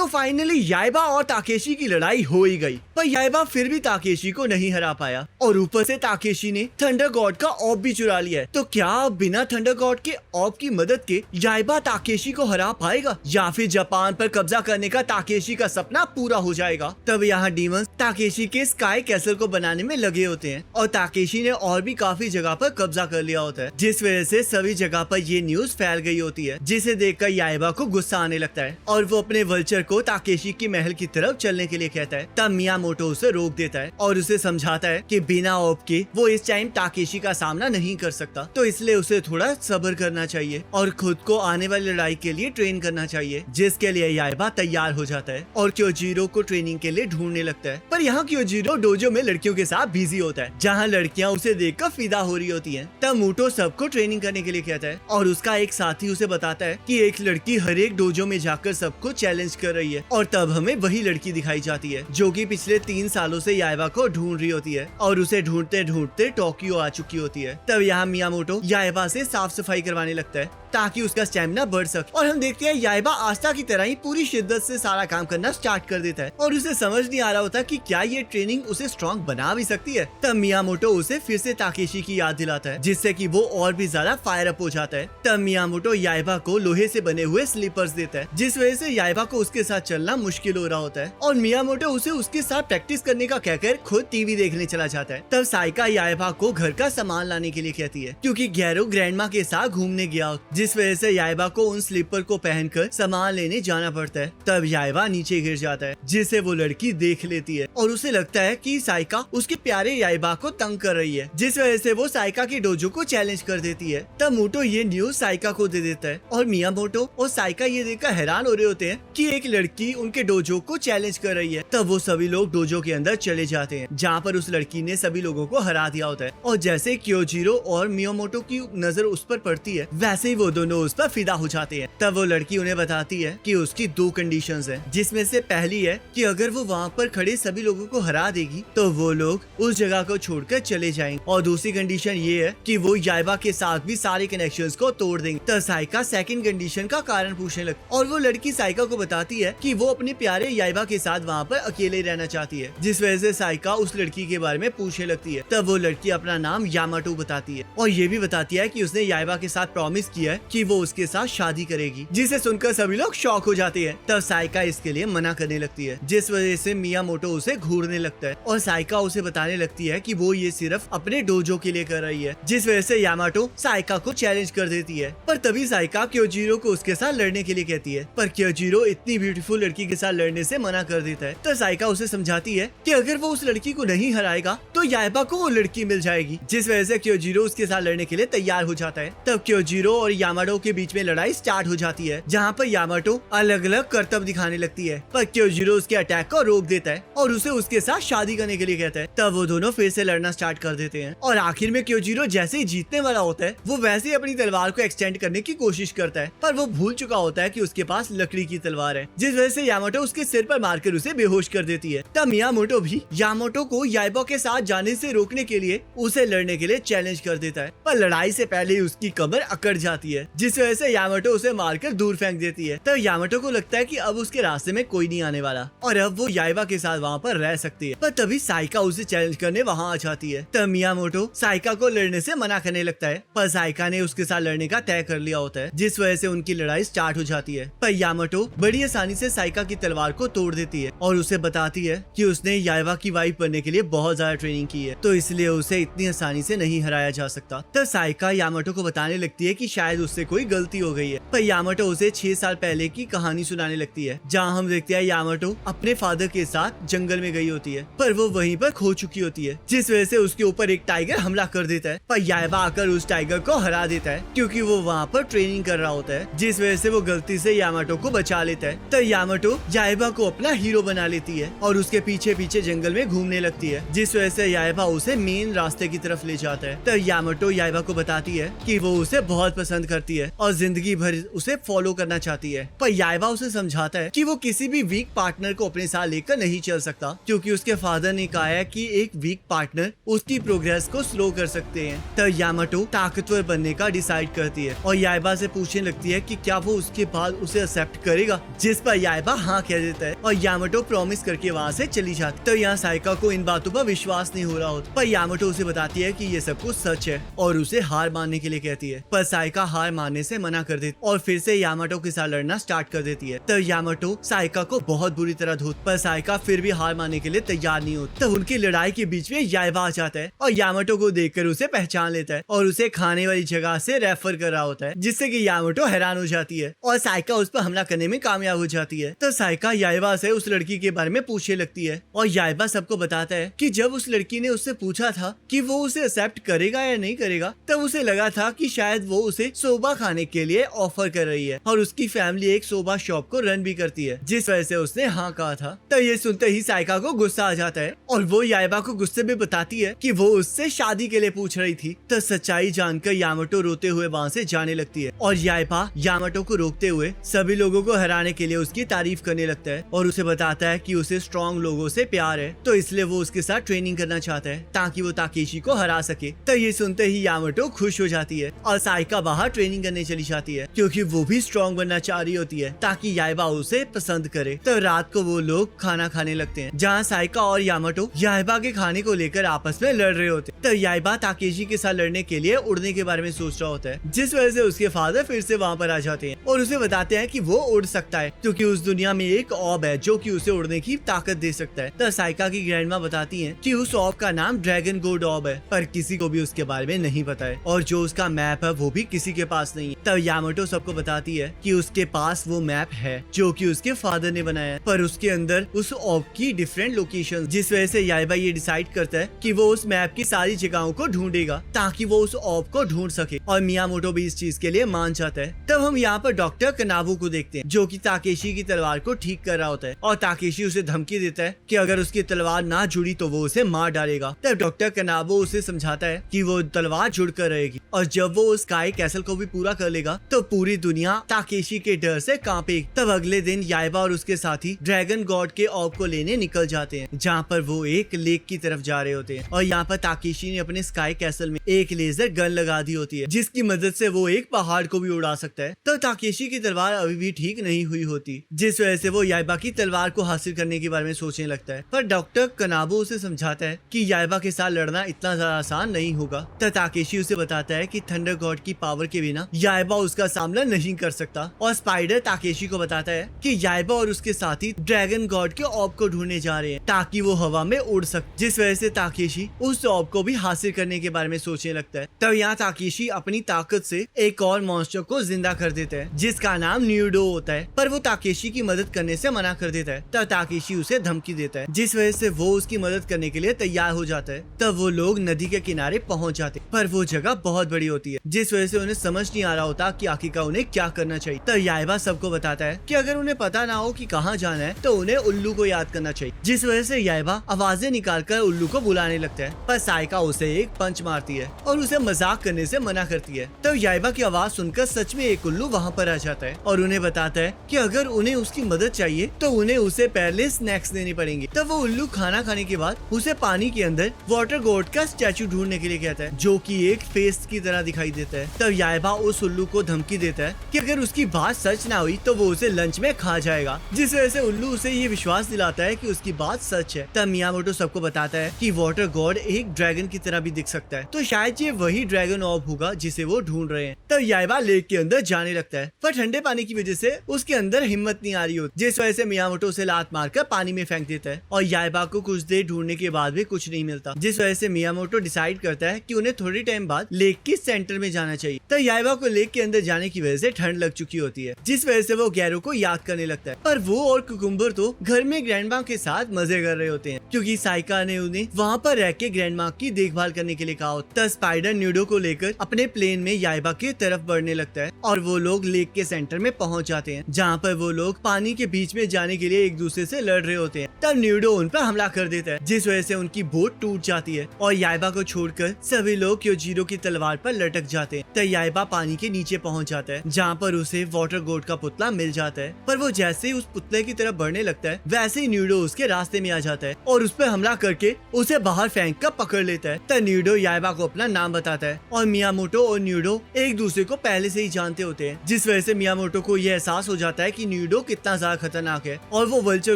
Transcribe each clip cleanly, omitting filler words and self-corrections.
तो फाइनली याइबा और ताकेशी की लड़ाई हो ही गई, पर याइबा फिर भी ताकेशी को नहीं हरा पाया और ऊपर से ताकेशी ने थंडर गॉड का ऑफ भी चुरा लिया है। तो क्या बिना थंडर गॉड के ऑफ की मदद के याइबा ताकेशी को हरा पाएगा या फिर जापान पर कब्जा करने का ताकेशी का सपना पूरा हो जाएगा? तब यहाँ डीमंस ताकेशी के स्काई कैसल को बनाने में लगे होते हैं और ताकेशी ने और भी काफी जगह पर कब्जा कर लिया होता है, जिस वजह से सभी जगह पर ये न्यूज फैल गई होती है, जिसे देखकर याइबा को गुस्सा आने लगता है और वो अपने वल्चर को ताकेशी की महल की तरफ चलने के लिए कहता है। तब मियामोटो उसे रोक देता है और उसे समझाता है कि बिना ऑफ के वो इस टाइम ताकेशी का सामना नहीं कर सकता, तो इसलिए उसे थोड़ा सब्र करना चाहिए और खुद को आने वाली लड़ाई के लिए ट्रेन करना चाहिए, जिसके लिए याइबा तैयार हो जाता है और क्योजीरो को ट्रेनिंग के लिए ढूंढने लगता है। पर यहाँ क्योजीरो डोजो में लड़कियों के साथ बिजी होता है, जहाँ लड़कियाँ उसे देखकर फिदा हो रही होती है। तब मूटो सबको ट्रेनिंग करने के लिए कहता है और उसका एक साथी उसे बताता है कि एक लड़की हर एक डोजो में जाकर सबको चैलेंज कर रही है और तब हमें वही लड़की दिखाई जाती है जो कि पिछले 3 सालों से याइबा को ढूंढ रही होती है और उसे ढूंढते ढूंढते टोक्यो आ चुकी होती है। तब यहाँ मियामोटो याइबा से साफ सफाई करवाने लगता है ताकि उसका स्टेमिना बढ़ सके और हम देखते हैं याइबा आस्था की तरह ही पूरी शिद्दत से सारा काम करना स्टार्ट कर देता है और उसे समझ नहीं आ रहा होता कि क्या ये ट्रेनिंग उसे स्ट्रॉन्ग बना भी सकती है। तब मियामोटो उसे फिर से ताकेशी की याद दिलाता है, जिससे कि वो और भी ज्यादा फायर अप हो जाता है। तब मियामोटो याइबा को लोहे से बने हुए स्लीपर्स देता है, जिस वजह से याइबा को उसके साथ चलना मुश्किल हो रहा होता है और मियामोटो उसे उसके साथ प्रैक्टिस करने का कहकर खुद टीवी देखने चला जाता है। तब साइका याइबा को घर का सामान लाने के लिए कहती है क्योंकि गैरो ग्रैंडमा के साथ घूमने गया, जिस वजह से याइबा को उन स्लीपर को पहनकर सामान लेने जाना पड़ता है। तब याइबा नीचे गिर जाता है, जिसे वो लड़की देख लेती है और उसे लगता है कि साइका उसके प्यारे याइबा को तंग कर रही है, जिस वजह से वो साइका की डोजो को चैलेंज कर देती है। तब मोटो ये न्यूज साइका को दे देता है और मियामोटो और साइका ये देखकर हैरान हो रहे होते हैं कि एक लड़की उनके डोजो को चैलेंज कर रही है। तब वो सभी लोग डोजो के अंदर चले जाते हैं, जहाँ पर उस लड़की ने सभी लोगों को हरा दिया होता है और जैसे क्योजीरो और मियामोटो की नजर उस पर पड़ती है, वैसे ही वो दोनों उस पर फिदा हो जाते हैं। तब वो लड़की उन्हें बताती है कि उसकी 2 कंडीशंस हैं, जिसमें से पहली है कि अगर वो वहाँ पर खड़े सभी लोगों को हरा देगी तो वो लोग उस जगह को छोड़कर चले जाएंगे और दूसरी कंडीशन ये है कि वो याइबा के साथ भी सारे कनेक्शंस को तोड़ देंगे। तब साइका सेकंड कंडीशन का कारण पूछने लगती और वो लड़की साइका को बताती है कि वो अपने प्यारे याइबा के साथ वहाँ पर अकेले रहना चाहती है, जिस वजह से साइका उस लड़की के बारे में पूछने लगती है। तब वो लड़की अपना नाम यामाटो बताती है और ये भी बताती है कि उसने याइबा के साथ प्रॉमिस किया है कि वो उसके साथ शादी करेगी, जिसे सुनकर सभी लोग शॉक हो जाते हैं। तब साइका इसके लिए मना करने लगती है, जिस वजह से मियामोटो उसे घूरने लगता है और साइका उसे बताने लगती है कि वो ये सिर्फ अपने डोजो के लिए कर रही है, जिस वजह से यामाटो साइका को चैलेंज कर देती है। पर तभी साइका क्योजीरो को उसके साथ लड़ने के लिए कहती है, पर क्योजीरो इतनी ब्यूटीफुल लड़की के साथ लड़ने से मना कर देता है। तो साइका उसे समझाती है कि अगर वो उस लड़की को नहीं हराएगा तो याइबा को वो लड़की मिल जाएगी, जिस वजह से क्योजीरो उसके साथ लड़ने के लिए तैयार हो जाता है। तब क्योजीरो और यामाटो के बीच में लड़ाई स्टार्ट हो जाती है, जहाँ पर यामाटो अलग अलग करतब दिखाने लगती है, पर क्योजीरो उसके अटैक को रोक देता है और उसे उसके साथ शादी करने के लिए कहता है। तब वो दोनों फिर से लड़ना स्टार्ट कर देते हैं और आखिर में क्योजीरो जैसे ही जीतने वाला होता है, वो वैसे ही अपनी तलवार को एक्सटेंड करने की कोशिश करता है, पर वो भूल चुका होता है कि उसके पास लकड़ी की तलवार है, जिस वजह से यामाटो उसके सिर पर मारकर उसे बेहोश कर देती है। तब मियामोटो भी यामाटो को याइबा के साथ जाने से रोकने के लिए उसे लड़ने के लिए चैलेंज कर देता है, पर लड़ाई से पहले ही उसकी कमर अकड़ जाती है, जिस वजह से यामाटो उसे मारकर दूर फेंक देती है। तब यामाटो को लगता है कि अब उसके रास्ते में कोई नहीं आने वाला और अब वो याइबा के साथ वहाँ पर रह सकती है। पर तभी साइका उसे चैलेंज करने वहाँ आ जाती है। तब मियामोटो साइका को लड़ने से मना करने लगता है, पर साइका ने उसके साथ लड़ने का तय कर लिया होता है, जिस वजह से उनकी लड़ाई स्टार्ट हो जाती है। पर यामाटो बड़ी आसानी से साइका की तलवार को तोड़ देती है और उसे बताती है कि उसने याइबा की वाइफ बनने के लिए बहुत ज्यादा ट्रेनिंग की है, तो इसलिए उसे इतनी आसानी से नहीं हराया जा सकता। तब साइका यामाटो को बताने लगती है कि शायद उससे कोई गलती हो गई है, पर यामाटो उसे 6 साल पहले की कहानी सुनाने लगती है, जहाँ हम देखते हैं यामाटो अपने फादर के साथ जंगल में गई होती है, पर वो वहीं पर खो चुकी होती है, जिस वजह से उसके ऊपर एक टाइगर हमला कर देता है, पर याइबा आकर उस टाइगर को हरा देता है क्योंकि वो वहाँ पर ट्रेनिंग कर रहा होता है, जिस वजह से वो गलती से यामाटो को बचा लेता है। तो यामाटो याइबा को अपना हीरो बना लेती है और उसके पीछे पीछे जंगल में घूमने लगती है, जिस वजह से याइबा उसे मेन रास्ते की तरफ ले जाता है। तो यामाटो याइबा को बताती है कि वो उसे बहुत पसंद करती है और जिंदगी भर उसे फॉलो करना चाहती है, पर याइबा उसे समझाता है कि वो किसी भी वीक पार्टनर को अपने साथ लेकर नहीं चल सकता, क्योंकि उसके फादर ने कहा है कि एक वीक पार्टनर उसकी प्रोग्रेस को स्लो कर सकते हैं। तब यामाटो ताकतवर बनने का डिसाइड करती है और याइबा से पूछने लगती है कि क्या वो उसके बाद उसे एक्सेप्ट करेगा, जिस पर पर याइबा हाँ कह देता है और यामाटो प्रॉमिस करके वहाँ से चली जाती। तो यहाँ साइका को इन बातों पर विश्वास नहीं हो रहा होता, पर यामाटो उसे बताती है कि ये सब कुछ सच है और उसे हार मानने के लिए कहती है। पर साइका हार मानने से मना कर देती और फिर से यामाटो के साथ लड़ना स्टार्ट कर देती है। तो यामाटो साइका को बहुत बुरी तरह धोती, पर साइका फिर भी हार मानने के लिए तैयार नहीं होती। तो उनकी लड़ाई के बीच में याइबा आ जाता है और यामाटो को देखकर उसे पहचान लेता है और उसे खाने वाली जगह से रेफर कर रहा होता है, जिससे कि यामाटो हैरान हो जाती है और साइका उस पर हमला करने में कामयाब हो जाती है। तो साइका याइबा से उस लड़की के बारे में पूछने लगती है और याइबा सबको बताता है कि जब उस लड़की ने उससे पूछा था कि वो उसे एक्सेप्ट करेगा या नहीं करेगा, तब उसे लगा था कि शायद वो उसे सोबा खाने के लिए ऑफर कर रही है और उसकी फैमिली एक सोबा शॉप को रन भी करती है, जिस वजह से उसने हाँ कहा था। तो ये सुनते ही साइका को गुस्सा आ जाता है और वो याइबा को गुस्से में बताती है कि वो उससे शादी के लिए पूछ रही थी। तो सच्चाई जानकर यामाटो रोते हुए वहाँ से जाने लगती है और याइबा यामाटो को रोकते हुए सभी लोगों को हराने के लिए उसकी तारीफ करने लगता है और उसे बताता है कि उसे स्ट्रॉन्ग लोगों से प्यार है, तो इसलिए वो उसके साथ ट्रेनिंग करना चाहता है ताकि वो ताकेशी को हरा सके। तो ये सुनते ही यामाटो खुश हो जाती है और साइका बाहर ट्रेनिंग करने चली जाती है क्योंकि वो भी स्ट्रॉन्ग बनना चाह रही होती है ताकि याइबा उसे पसंद करे। तो रात को वो लोग खाना खाने लगते हैं जहाँ साइका और यामाटो याइबा के खाने को लेकर आपस में लड़ रहे होते हैं। तो याइबा ताकेशी के साथ लड़ने के लिए उड़ने के बारे में सोच रहा होता है, जिस वजह से उसके फादर फिर से वहाँ पर आ जाते हैं और उसे बताते हैं कि वो उड़ सकता है क्योंकि उस दुनिया में एक ऑब है जो कि उसे उड़ने की ताकत दे सकता है। तो साइका की ग्रैंडमा बताती हैं कि उस ऑब का नाम ड्रैगन गोड ऑब है, पर किसी को भी उसके बारे में नहीं पता है और जो उसका मैप है वो भी किसी के पास नहीं है। तब यामाटो सबको बताती है कि उसके पास वो मैप है जो कि उसके फादर ने बनाया है, पर उसके अंदर उस ऑब की डिफरेंट लोकेशन, जिस वजह से याइबा ये डिसाइड करता है कि वो उस मैप की सारी जगहों को ढूंढेगा ताकि वो उस ऑब को ढूंढ सके और मियामोटो भी इस चीज के लिए मान जाता है। तब हम यहाँ पर डॉक्टर कनाबू को देखते हैं जो कि ताकेशी की तलवार को ठीक कर रहा होता है और ताकेशी उसे धमकी देता है कि अगर उसकी तलवार ना जुड़ी तो वो उसे मार डालेगा। तब डॉक्टर कनाबू उसे समझाता है कि वो तलवार जुड़ कर रहेगी और जब वो उस स्काई कैसल को भी पूरा कर लेगा तो पूरी दुनिया ताकेशी के डर से कांपेगी। तब अगले दिन याइबा और उसके साथी ड्रैगन गॉड के ऑब को लेने निकल जाते हैं जहाँ पर वो एक लेक की तरफ जा रहे होते हैं और यहाँ पर ताकेशी ने अपने स्काई कैसल में एक लेजर गन लगा दी होती है जिसकी मदद से वो एक पहाड़ को भी उड़ा सकता है। तो ताकेशी की तलवार अभी भी ठीक नहीं हुई होती, जिस वजह से वो याइबा की तलवार को हासिल करने के बारे में सोचने लगता है। पर डॉक्टर कनाबू उसे समझाता है कि याइबा के साथ लड़ना इतना ज्यादा आसान नहीं होगा। तो ताकेशी उसे बताता है कि थंडर गॉड की पावर के बिना याइबा उसका सामना नहीं कर सकता और स्पाइडर ताकेशी को बताता है कि याइबा और उसके साथी ड्रैगन गॉड के ऑब को ढूंढने जा रहे हैं ताकि वो हवा में उड़ सके, जिस वजह से ताकेशी उस ऑब को भी हासिल करने के बारे में सोचने लगता है। तब यहाँ ताकेशी अपनी ताकत से एक और मॉन्स्टर को जिंदा कर देता है जिसका नाम न्यूडो होता है, पर वो ताकेशी की मदद करने से मना कर देता है। तब ताकेशी उसे धमकी देता है जिस वजह से वो उसकी मदद करने के लिए तैयार हो जाता है। तब वो लोग नदी के किनारे पहुंच जाते हैं, पर वो जगह बहुत बड़ी होती है जिस वजह से उन्हें समझ नहीं आ रहा होता कि आखिरकार उन्हें क्या करना चाहिए। तब याइबा सबको बताता है कि अगर उन्हें पता ना हो कि कहाँ जाना है तो उन्हें उल्लू को याद करना चाहिए, जिस वजह से याइबा आवाजें निकालकर उल्लू को बुलाने लगता है। पर साइका उसे एक पंच मारती है और उसे मजाक करने से मना करती है। तब याइबा की आवाज सुनकर सच में एक उल्लू वहाँ पर आ जाता है और उन्हें बताता है कि अगर उन्हें उसकी मदद चाहिए तो उन्हें उसे पहले स्नैक्स देने पड़ेंगे। तब वो उल्लू खाना खाने के बाद उसे पानी के अंदर वाटर गॉड का स्टैचू ढूंढने के लिए कहता है जो कि एक फेस की तरह दिखाई देता है। तब याइबा उस उल्लू को धमकी देता है कि अगर उसकी बात सच ना हुई तो वो उसे लंच में खा जाएगा, जिस वजह से उल्लू उसे ये विश्वास दिलाता है कि उसकी बात सच है। तब मियामोटो सबको बताता है कि वाटर गॉड एक ड्रैगन की तरह भी दिख सकता है, तो शायद ये वही ड्रैगन ऑब होगा जिसे वो ढूंढ रहे हैं। तब याइबा लेक के अंदर जाने लगता है, पर ठंडे पानी की वजह से उसके अंदर हिम्मत नहीं आ रही होती, जिस वजह से मियामोटो उसे लात मारकर पानी में फेंक देता है और याइबा को कुछ देर ढूंढने के बाद भी कुछ नहीं मिलता, जिस वजह से मियामोटो डिसाइड करता है कि उन्हें थोड़ी टाइम बाद लेक के सेंटर में जाना चाहिए। तब याइबा को लेक के अंदर जाने की वजह से ठंड लग चुकी होती है, जिस वजह से वो गैरो को याद करने लगता है। पर वो और कुकुम्बर तो घर में ग्रैंडमा के साथ मजे कर रहे होते हैं क्योंकि साइका ने उन्हें वहाँ पर रह के ग्रैंडमा की देखभाल करने के लिए कहा होता। तब स्पाइडर न्यूडो को लेकर अपने प्लेन में याइबा की तरफ बढ़ने लगता है और वो लोग लेक के सेंटर में पहुँच जाते हैं जहाँ पर वो लोग पानी के बीच में जाने के लिए एक दूसरे से लड़ रहे होते हैं। तब न्यूडो उन पर हमला कर देता है जिस वजह से उनकी बोट टूट जाती है और याइबा को छोड़कर सभी लोग क्योजीरो की तलवार पर लटक जाते हैं। तब याइबा पानी के नीचे पहुँच जाता है जहाँ पर उसे वाटर गॉड का पुतला मिल जाता है, पर वो जैसे ही उस पुतले की तरफ बढ़ने लगता है वैसे ही न्यूडो उसके रास्ते में आ जाता है और उस पर हमला करके उसे बाहर फेंक कर पकड़ लेता है। तब न्यूडो याइबा को अपना नाम बताता है और मियामोटो और न्यूडो एक दूसरे को पहले से ही जानते होते हैं, जिस वजह से मियामोटो को यह एहसास हो जाता है कि न्यूडो कितना ज्यादा खतरनाक है और वो वल्चर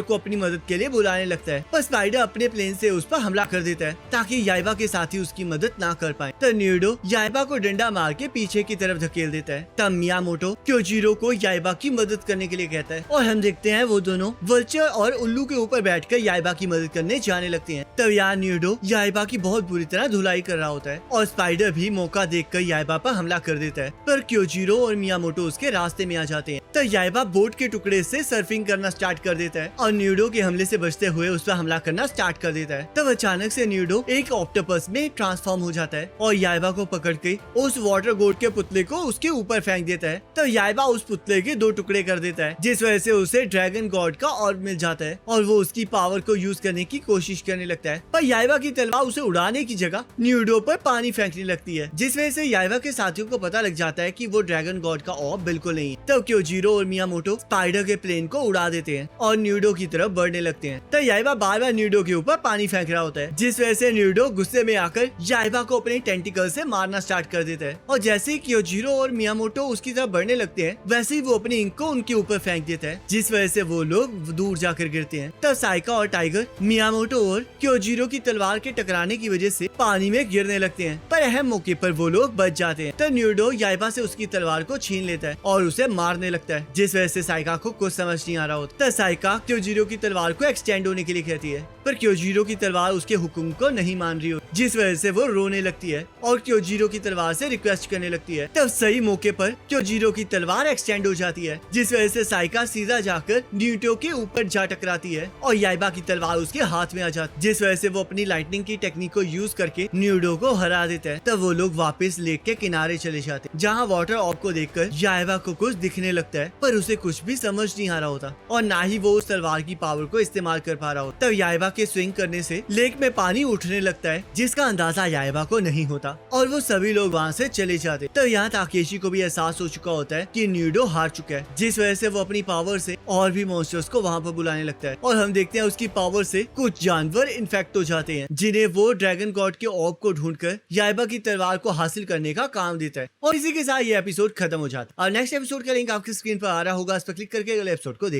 को अपनी मदद के लिए बुलाने लगता है। पर स्पाइडर अपने प्लेन से उस पर हमला कर देता है ताकि याइबा के साथी उसकी मदद ना कर पाए। तो न्यूडो याइबा को डंडा मार के पीछे की तरफ धकेल देता है। तब मियामोटो क्योजीरो को याइबा की मदद करने के लिए कहता है और हम देखते हैं वो दोनों वल्चर और उल्लू के ऊपर बैठकर याइबा की मदद करने जाने लगते हैं। तब यहाँ न्यूडो याइबा की बहुत बुरी तरह धुलाई कर रहा होता है और स्पाइडर भी मौका देखकर याइबा पर हमला कर देता है। पर क्योजीरो और मियामोटो उसके रास्ते में आ जाते हैं। तब याइबा बोट के टुकड़े से सर्फिंग करना स्टार्ट कर देता है और न्यूडो के हमले से बचते हुए उस पर हमला करना स्टार्ट कर देता है। तब अचानक से न्यूडो एक ऑक्टोपस में ट्रांसफॉर्म हो जाता है और याइबा को पकड़ के उस वाटर गोड के पुतले को उसके ऊपर फेंक देता है। तब याइबा उस पुतले के 2 टुकड़े कर देता है, जिस वजह से उसे ड्रैगन गॉड का ऑर्ब मिल जाता है और वो उसकी पावर को यूज करने की कोशिश करने लगता है। पर याइबा की तलवार उसे उड़ाने की जगह न्यूडो पर पानी फेंकने लगती है, जिस वजह से याइबा के साथियों को पता लग जाता है कि वो ड्रैगन गॉड का ऑर्ब बिल्कुल नहीं है। तब क्योजीरो और मियामोटो स्पाइडर के प्लेन को उड़ा देते हैं और न्यूडो की तरफ बढ़ने लगते हैं। तब याइबा बार बार न्यूडो के ऊपर पानी फेंक रहा होता है, जिस वजह से न्यूडो गुस्से में आकर याइबा को अपने टेंटिकल से मारना स्टार्ट कर देता है और जैसे ही क्योजीरो और मियामोटो उसकी तरफ बढ़ने लगते हैं वैसे ही वो अपनी इंक को उनके ऊपर फेंक देता है, जिस वजह से वो लोग दूर जाकर गिरते हैं। तब साइका और टाइगर मियामोटो और क्योजीरो की तलवार के टकराने की वजह से पानी में गिरने लगते हैं, पर अहम मौके पर वो लोग बच जाते हैं। तब न्यूडो याइबा से उसकी तलवार को छीन लेता है और उसे मारने लगता है, जिस वजह से साइका को कुछ समझ नहीं आ रहा होता। तब साइका क्योजीरो की तलवार को एक्सटेंड होने के लिए कहती है, पर क्योजीरो की तलवार उसके हुक्म को नहीं मान रही हो, जिस वजह से वो रोने लगती है और क्योजीरो की तलवार से रिक्वेस्ट करने लगती है। तब सही मौके पर क्योजीरो की तलवार एक्सटेंड हो जाती है, जिस वजह से साइका सीधा जाकर न्यूटो के ऊपर जा टकराती है और याइबा की तलवार उसके हाथ में आ जाती, जिस वजह से वो अपनी लाइटनिंग की टेक्निक को यूज करके न्यूडो को हरा देता है। तब वो लोग वापस लेक के किनारे चले जाते हैं, जहाँ वाटर ऑर्ब को देखकर याइबा को कुछ दिखने लगता है, पर उसे कुछ भी समझ नहीं आ रहा होता और ना ही वो उस तलवार की पावर को इस्तेमाल कर पा रहा होता। तब याइबा के स्विंग करने से लेक में पानी उठने लगता है, जिसका अंदाजा याइबा को नहीं होता और वो सभी लोग वहाँ से चले जाते। तब यहाँ ताकेशी को भी एहसास हो चुका होता है कि न्यूडो हार चुका है, जिस वजह से वो अपनी पावर से और भी मॉन्स्टर्स को वहाँ पर बुलाने लगता है और हम देखते हैं उसकी पावर से कुछ जानवर इन्फेक्ट हो जाते हैं, जिन्हें वो ड्रैगन गॉड के ऑर्ब को ढूंढकर याइबा की तलवार को हासिल करने का काम देता है। और इसी के साथ ये एपिसोड खत्म हो जाता है और नेक्स्ट एपिसोड का लिंक आपकी स्क्रीन पर आ रहा होगा, इस पर क्लिक करके अगले एपिसोड को देख